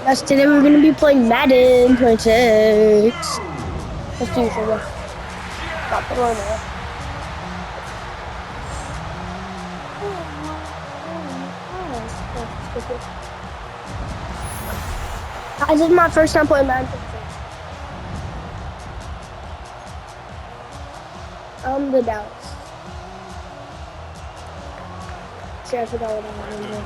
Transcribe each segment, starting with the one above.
Yes, today we're gonna be playing Madden 26. Let's do sugar. Stop the one there. Guys, this is my first time playing Madden 26. The Dallas. See, I forgot what I was doing.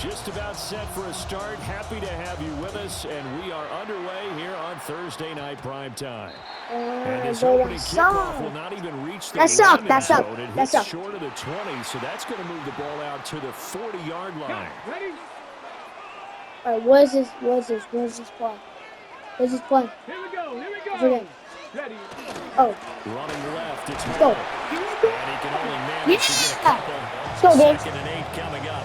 Just about set for a start. Happy to have you with us, and we are underway here on Thursday night prime time. And this opening kickoff will not even reach the landing zone. It hits short of the 20, so that's going to move the ball out to the 40-yard line. All right, what is this? What's this play? What's this play? Here we go. Ready. Oh. Running left, it's Let's go. And he can only manage to get a couple. Let's go, gang. 2nd and 8 coming up.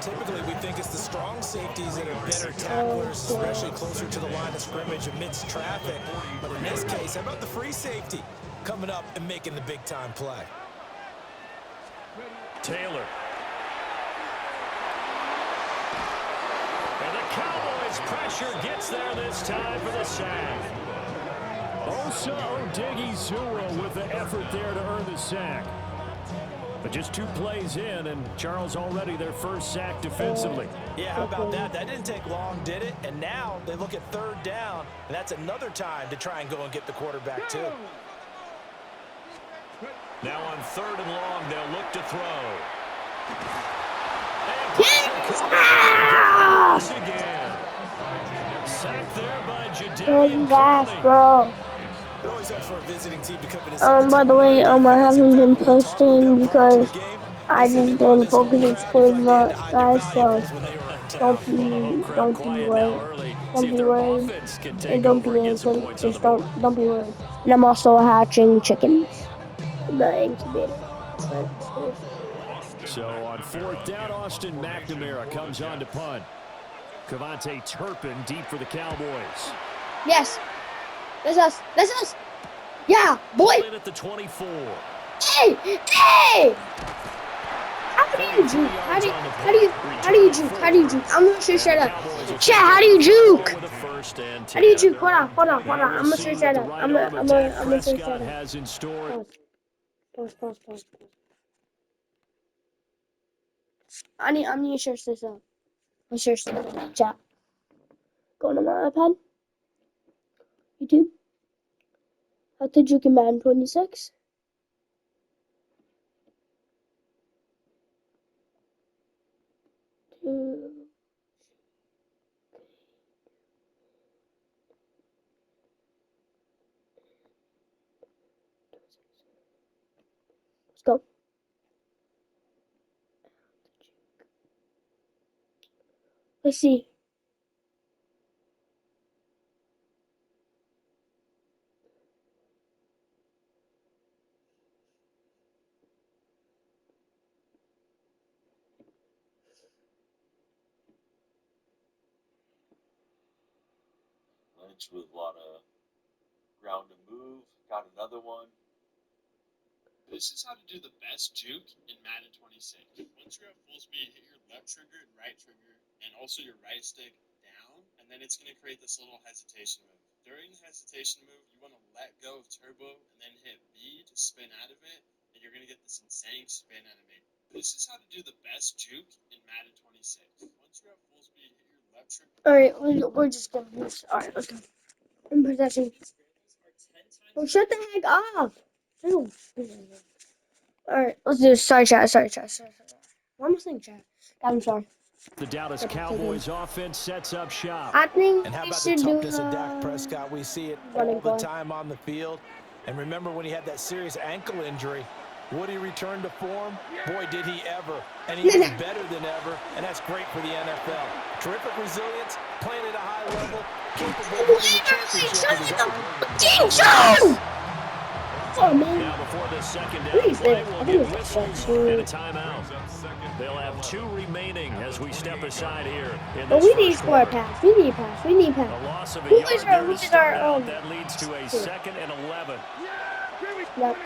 Typically, we think it's the strong safeties that are better tacklers, especially closer to the line of scrimmage amidst traffic. But in this case, how about the free safety coming up and making the big-time play? Taylor. And the Cowboys' pressure gets there this time for the sack. Osa Odighizuwa with the effort there to earn the sack. But just 2 plays in, and Charles already their first sack defensively. Yeah, how about that? That didn't take long, did it? And now they look at 3rd down, and that's another time to try and go and get the quarterback, too. Now on 3rd and long, they'll look to throw. And again. Sacked there by Jadeveon Bro. By the way, I haven't been posting because I just been focusing on school, guys. So don't be worried. And don't be innocent. Just don't be worried. And I'm also hatching chickens in the incubator. So on 4th down, Austin McNamara comes on to punt. Cavante Turpin deep for the Cowboys. Yes, that's us. Yeah, boy. At the 24. Hey! How do you juke? How do you juke? I'm gonna say shut up. Chat, how do you juke? How do you juke? Hold on. I'm gonna say shut up. I'm gonna say shut up. Pause. I need to search this up. I'll search this up. Chat. Go to my iPad. YouTube. How to juke in Madden 26. Let's go. Let's see. With a lot of ground to move. Got another one. This is how to do the best juke in Madden 26. Once you're at full speed, hit your left trigger and right trigger, and also your right stick down, and then it's going to create this little hesitation move. During the hesitation move, you want to let go of turbo and then hit B to spin out of it, and you're going to get this insane spin animation. This is how to do the best juke in Madden 26. Once you're at full speed, hit your left trigger. Alright, we're just gonna do this. Alright, let's go. In possession. Well, shut the heck up! Alright, let's do this. Sorry, chat. One more thing, chat. I'm sorry. The Dallas Cowboys offense sets up shop. I think and how we about should the do toughness of Dak Prescott? We see it all the time on the field. And remember when he had that serious ankle injury, would he return to form? Boy, did he ever. And he was better than ever, and that's great for the NFL. Terrific resilience, playing at a high level, capable of winning the championship with his arm. Oh, man. Now before the second down play, we'll get whistles and a timeout. They'll have 2 remaining as we step aside here. But we need to score a pass. We need a pass. A loss of a yard that leads to a 2nd and 11. Yep.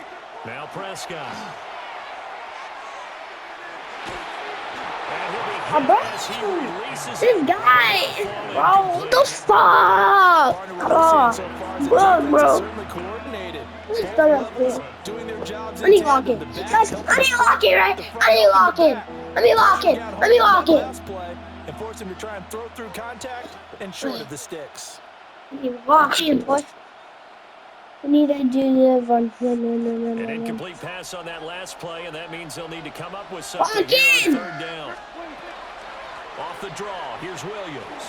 Now Prescott. And bro, this guy, bro, what the fuck? Come on, bro. Who's done up there? I need lock it. Guys, I need lock it, right? I need lock it. Let me lock it. Let me lock it. And force him to try and throw through contact and short of the sticks. I need lock it, boy. I need to do the run. An incomplete pass on that last play, and that means they'll need to come up with something here on third down. Off the draw, here's Williams.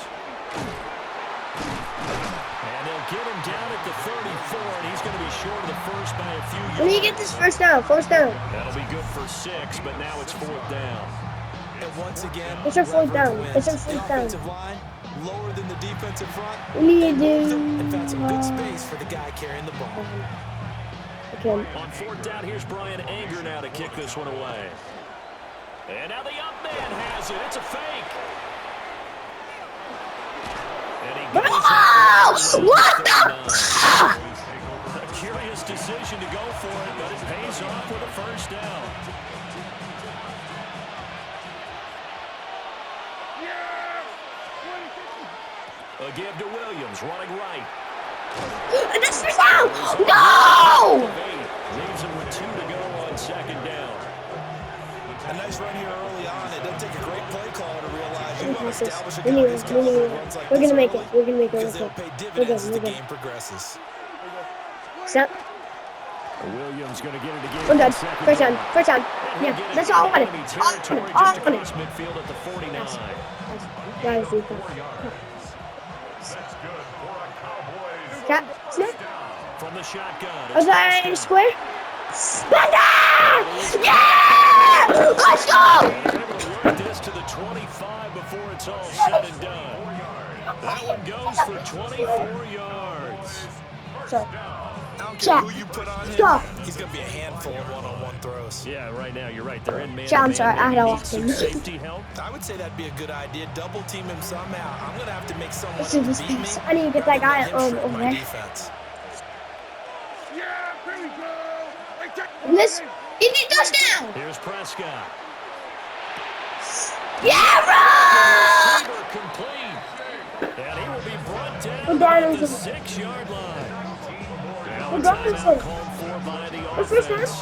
And they'll get him down at the 34, and he's going to be short of the first by a few yards. Let me get this first down, first down. That'll be good for 6, but now it's fourth down. And once again, it's our fourth down. It's our fourth down. Lower than the defensive front. We need to do. And found some good space for the guy carrying the ball. Okay. On fourth down, here's Brian Anger now to kick this one away. And now the up man has it. It's a fake. And he goes what the? A curious decision to go for it, but it pays off with a first down. A give to Williams, running right. And this is down! No! Leaves him with 2 to go on second down. A nice run here early on. It doesn't take a great play caller to realize you want to establish a guy who's got runs like We're gonna make it. We're gonna make it. because they'll pay dividends as the game progresses. Set. Williams going to get it again. We're done. First down. First down. Yeah, that's all I wanted. All I wanted. Midfield at the 49. That is defense. Snap. From the shotgun. Was that square? Spender! Yeah! Let's go! Work this to the 25 before it's all said and done. That one goes for 24 yards. Sorry. I don't care who you put on him. Go. He's going to be a handful of one-on-one throws. Yeah, right now you're right. They're in man. I'm sorry. I had to walk in. Safety help. I would say that'd be a good idea. Double team him somehow. I'm going to have to make someone This is the beat me. space. I need to get that guy over there. Defense. This easy touchdown! Here's Prescott. Yeah, bro! Receiver complete. And he will be brought We're down down at into the 6-yard line. Now We're a down timeout into called for by the It's first offense.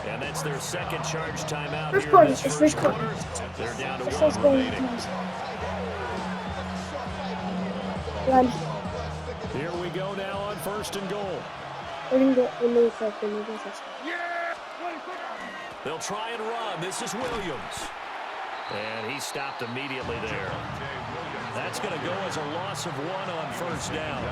And that's their second charge timeout First here quarter. in this It's first first quarter. quarter. They're down to It's 1 first quarter. remaining. Run. Here we go now on first and goal. We're gonna go in the second. They'll try and run. This is Williams. And he stopped immediately there. That's going to go as a loss of 1 on first down.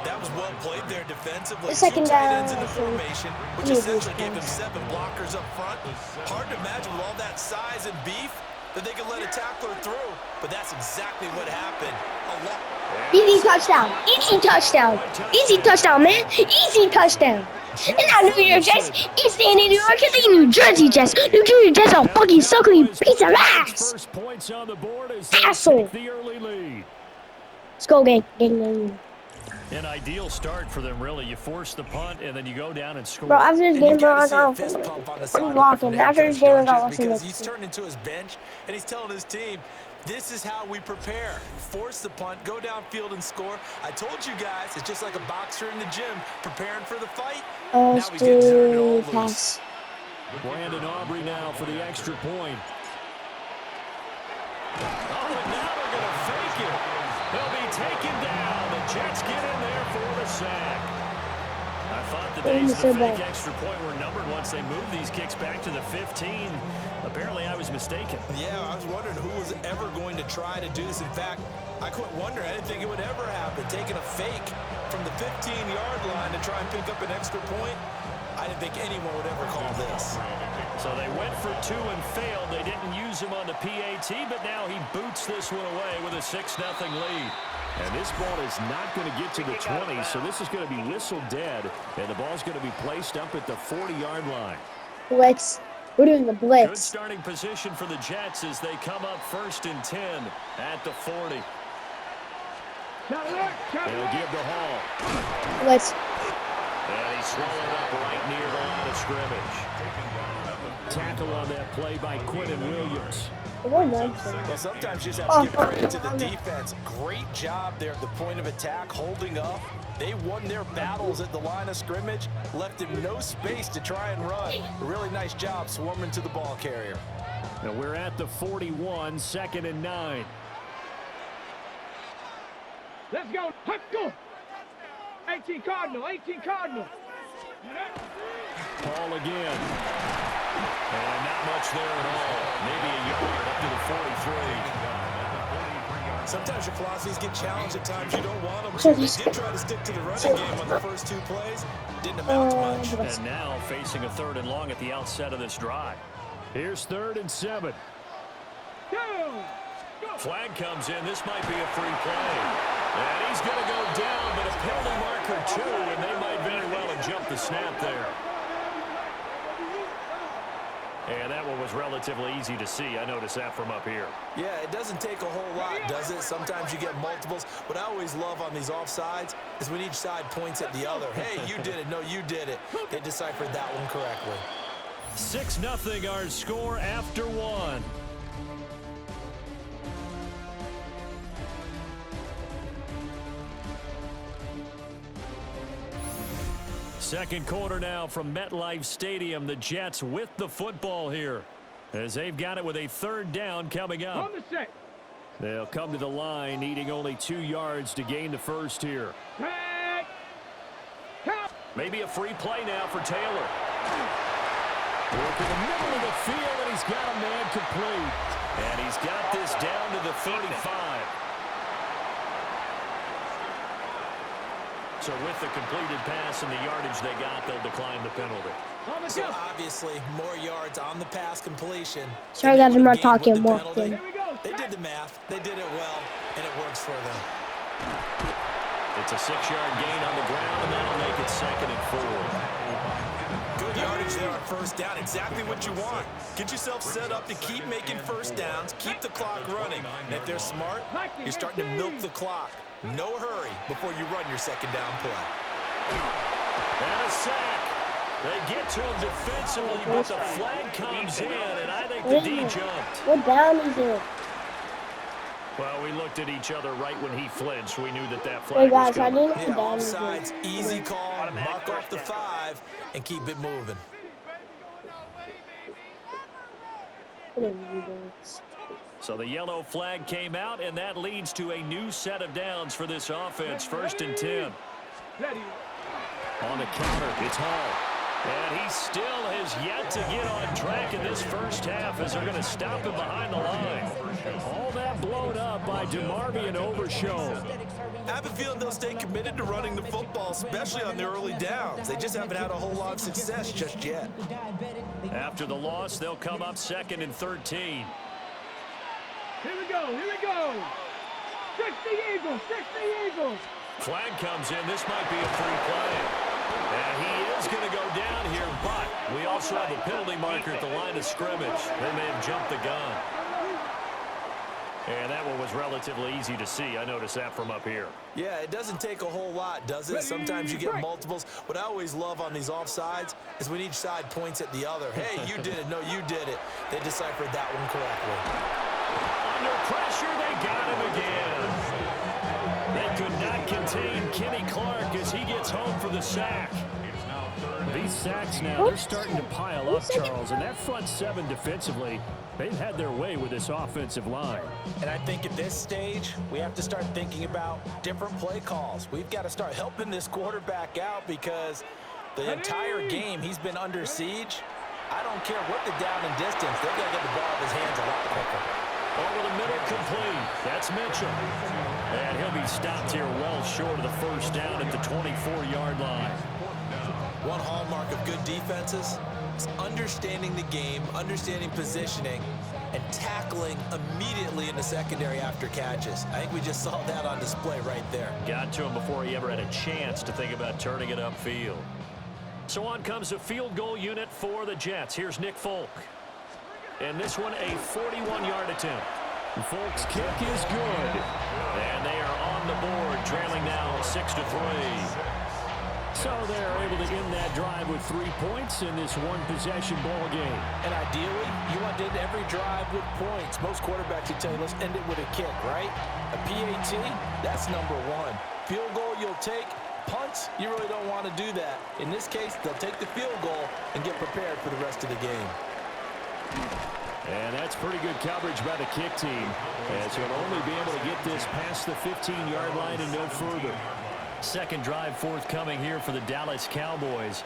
That was well played there defensively. The second Two tight down. ends in the formation, which essentially gave them 7 blockers up front. Hard to imagine with all that size and beef that they could let a tackler through, but that's exactly what happened. Easy touchdown. Easy touchdown. Easy touchdown, man. Easy touchdown. It's not New York Jets. It's staying in New York. It's the New Jersey Jets. New Jersey Jets are fucking sucking piece of ass. First points on the board as Asshole. they take the early lead. Let's go, gang. Gang. An ideal start for them, really. You force the punt, and then you go down and score. Bro, after this game, bro, I'm walking. After this game, I got watching because this. he's turned into his bench, and he's telling his team, this is how we prepare. Force the punt, go downfield and score. I told you guys, it's just like a boxer in the gym, preparing for the fight. Now he's getting turned all loose. Brandon Aubrey now for the extra point. Oh, and now they're going to fake it. They'll be taken down. The Jets get in there for the sack. I thought the days of the fake extra point were numbered once they moved these kicks back to the 15. Apparently, I was mistaken. Yeah, I was wondering who was ever going to try to do this. In fact, I quit wondering. I didn't think it would ever happen. Taking a fake from the 15-yard line to try and pick up an extra point, I didn't think anyone would ever call this. So they went for 2 and failed. They didn't use him on the PAT, but now he boots this one away with a 6-0 lead. And this ball is not going to get to the 20, so this is going to be whistled dead, and the ball's going to be placed up at the 40-yard line. Blitz. We're doing the blitz. Good starting position for the Jets as they come up 1st and 10 at the 40. They'll give the Hall. Blitz. And he's swallowed up right near the line of scrimmage. Tackle on that play by Quinton Williams. Well, sometimes you just have to give credit to the defense. Great job there at the point of attack, holding up. They won their battles at the line of scrimmage, left him no space to try and run. A really nice job swarming to the ball carrier. Now we're at the 41, 2nd and 9. Let's go. Let's go. 18 Cardinal. 18 Cardinal. Ball again. And not much there at all. Maybe a yard up to the 43. Sometimes your philosophies get challenged at times you don't want them. They did try to stick to the running game on the first 2 plays. Didn't amount to much. And now facing a 3rd and long at the outset of this drive. Here's 3rd and 7. Flag comes in. This might be a free play. And he's going to go down, but a penalty marker too, and they might very well have jumped the snap there. And that one was relatively easy to see. I noticed that from up here. Yeah, it doesn't take a whole lot, does it? Sometimes you get multiples. What I always love on these offsides is when each side points at the other. Hey, you did it. No, you did it. They deciphered that one correctly. 6-0 our score after 1. Second quarter now from MetLife Stadium. The Jets with the football here as they've got it with a 3rd down coming up. They'll come to the line needing only 2 yards to gain the first here. Maybe a free play now for Taylor. Work in the middle of the field, and he's got a man complete. And he's got this down to the 35. So with the completed pass and the yardage they got, they'll decline the penalty. So obviously, more yards on the pass completion. Sorry guys, I'm not talking more. They did the math. They did it well, and it works for them. It's a 6-yard gain on the ground, and that'll make it 2nd and 4. Good yardage there on 1st down. Exactly what you want. Get yourself set up to keep making 1st downs, keep the clock running. And if they're smart, you're starting to milk the clock. No hurry before you run your 2nd down play. And a sack. They get to him defensively, but the flag comes in, and I think the D jumped. What down is it? Well, we looked at each other right when he flinched. We knew that flag was coming. Yeah, offsides, easy call, mark off the 5, and keep it moving. So the yellow flag came out, and that leads to a new set of downs for this offense. 1st and 10. On the counter, it's Hall. And he still has yet to get on track in this first half as they're going to stop him behind the line. All that blown up by DeMarvion Overshown. I have a feeling they'll stay committed to running the football, especially on their early downs. They just haven't had a whole lot of success just yet. After the loss, they'll come up 2nd and 13. Here we go. Here we go. 60 Eagles. 60 Eagles. Flag comes in. This might be a free play. And he is going to go down here, but we also have a penalty marker at the line of scrimmage. They may have jumped the gun. And that one was relatively easy to see. I noticed that from up here. Yeah, it doesn't take a whole lot, does it? Sometimes you get multiples. What I always love on these offsides is when each side points at the other. Hey, you did it. No, you did it. They deciphered that one correctly. Under pressure, they got him again. They could not contain Kenny Clark as he gets home for the sack. These sacks now, they're starting to pile up, Charles, and that front 7 defensively, they've had their way with this offensive line. And I think at this stage, we have to start thinking about different play calls. We've got to start helping this quarterback out because the entire game he's been under siege. I don't care what the down and distance, they've got to get the ball out of his hands a lot quicker. Over the middle, complete. That's Mitchell. And he'll be stopped here well short of the first down at the 24-yard line. One hallmark of good defenses is understanding the game, understanding positioning, and tackling immediately in the secondary after catches. I think we just saw that on display right there. Got to him before he ever had a chance to think about turning it upfield. So on comes a field goal unit for the Jets. Here's Nick Folk. And this one, a 41-yard attempt. Folk's kick is good. And they are on the board, trailing now 6-3. So they're able to end that drive with 3 points in this one-possession ball game. And ideally, you want to end every drive with points. Most quarterbacks would tell you, let's end it with a kick, right? A PAT, that's number one. Field goal you'll take. Punts, you really don't want to do that. In this case, they'll take the field goal and get prepared for the rest of the game. And that's pretty good coverage by the kick team, as he'll only be able to get this past the 15-yard line and no further. Second drive forthcoming here for the Dallas Cowboys.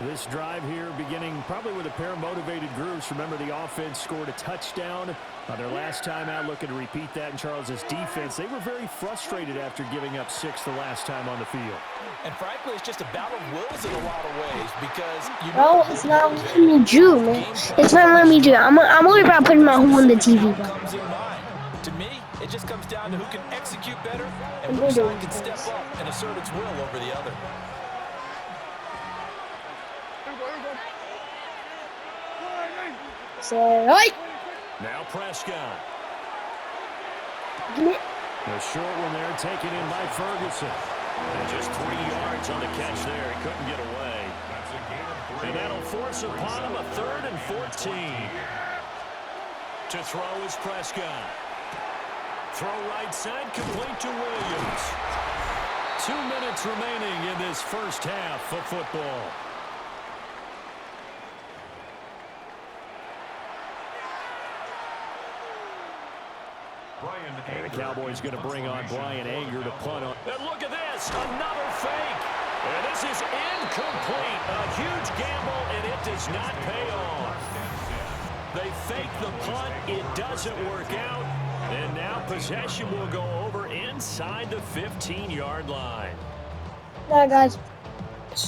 This drive here beginning probably with a pair of motivated groups. Remember, the offense scored a touchdown on their last time out, looking to repeat that in Charles's defense. They were very frustrated after giving up 6 the last time on the field. And frankly, it's just a battle of wills in a lot of ways because you know. Bro, it's not letting me do, man. It's not letting me do. I'm worried about putting my home on the TV, bro. To me, it just comes down to who can execute better and which side can step up and assert its will over the other. Now Prescott. The short one there taken in by Ferguson. And just 3 yards on the catch there. He couldn't get away. And that'll force upon him a 3rd and 14. To throw is Prescott. Throw right side, complete to Williams. 2 minutes remaining in this first half of football. And the Cowboys going to bring on Brian Anger to punt on. And look at this, another fake. And this is incomplete. A huge gamble, and it does not pay off. They fake the punt. It doesn't work out. And now possession will go over inside the 15-yard line. Yeah, guys.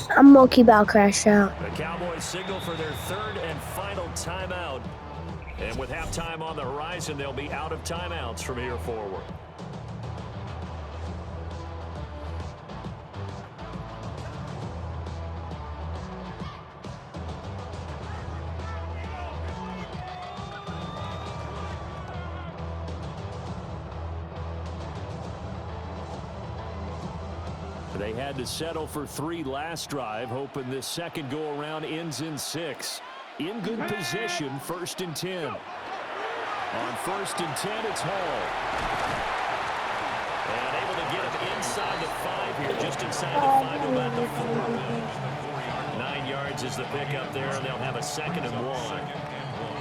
I'm Monkey Ball crashed out. The Cowboys signal for their 3rd and final timeout. And with halftime on the horizon, they'll be out of timeouts from here forward. They had to settle for 3 last drive, hoping this second go-around ends in 6. In good position, 1st and 10. On 1st and 10, it's Hall. And able to get him inside the 5 here, just inside the 5, about the 4. 9 yards is the pickup there, and they'll have a 2nd and 1.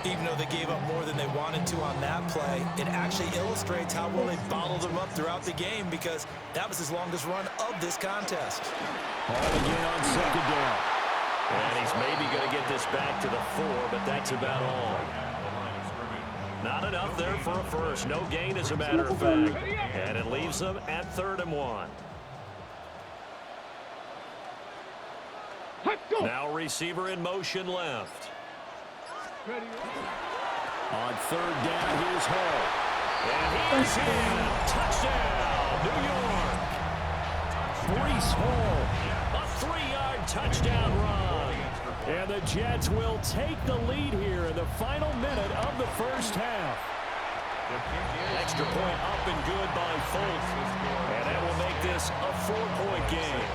Even though they gave up more than they wanted to on that play, it actually illustrates how well they bottled them up throughout the game because that was his longest run of this contest. Hall again on 2nd down. And he's maybe going to get this back to the 4, but that's about all. Not enough there for a first. No gain, as a matter of fact. And it leaves them at 3rd and 1. Now receiver in motion left. On 3rd down, here's Hall. And he's in. Touchdown, New York. Breece Hall. A 3-yard touchdown run. And the Jets will take the lead here in the final minute of the first half. Extra point up and good by Folk. And that will make this a 4-point game.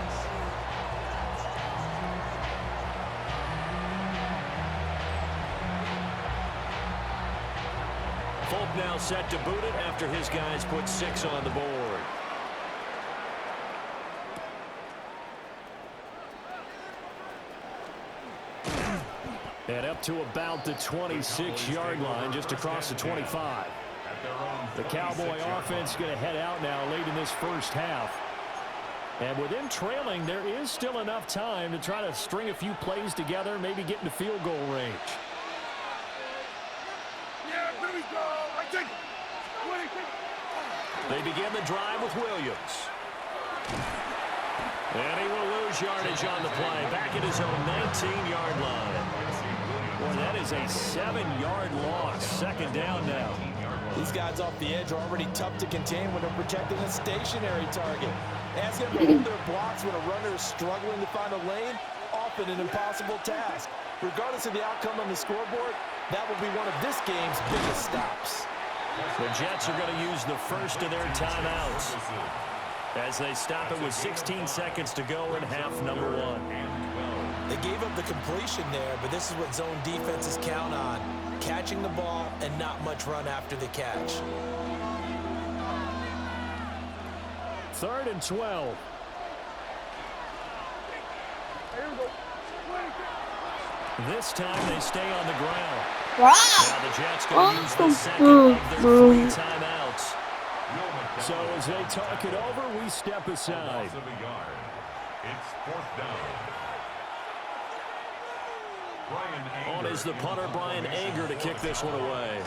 Folk now set to boot it after his guys put 6 on the board. And up to about the 26-yard line, just across the 25. The Cowboy offense going to head out now late in this first half. And with them trailing, there is still enough time to try to string a few plays together, maybe get into field goal range. They begin the drive with Williams. And he will lose yardage on the play, back at his own 19-yard line. Boy, that is a 7-yard loss. 2nd down now. These guys off the edge are already tough to contain when they're protecting a stationary target. Ask them to hold their blocks when a runner is struggling to find a lane, often an impossible task. Regardless of the outcome on the scoreboard, that will be one of this game's biggest stops. The Jets are going to use the first of their timeouts. As they stop it with 16 seconds to go in half number 1. They gave up the completion there, but this is what zone defenses count on. Catching the ball and not much run after the catch. 3rd and 12. This time they stay on the ground. Wow. Now the Jets going to use the second of their 3 timeouts. So as they talk it over, we step aside. It's 4th down. On is the punter, Brian Ager, to kick this one away.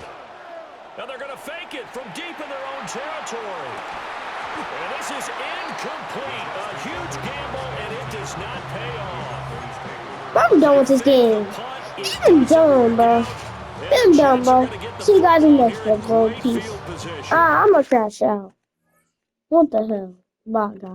Now they're going to fake it from deep in their own territory. And this is incomplete. A huge gamble, and it does not pay off. I'm done with this game. I'm done, bro. I'm done, bro. See you guys in the next one, bro. Peace. I'm gonna crash out. What the hell? Bye, guys.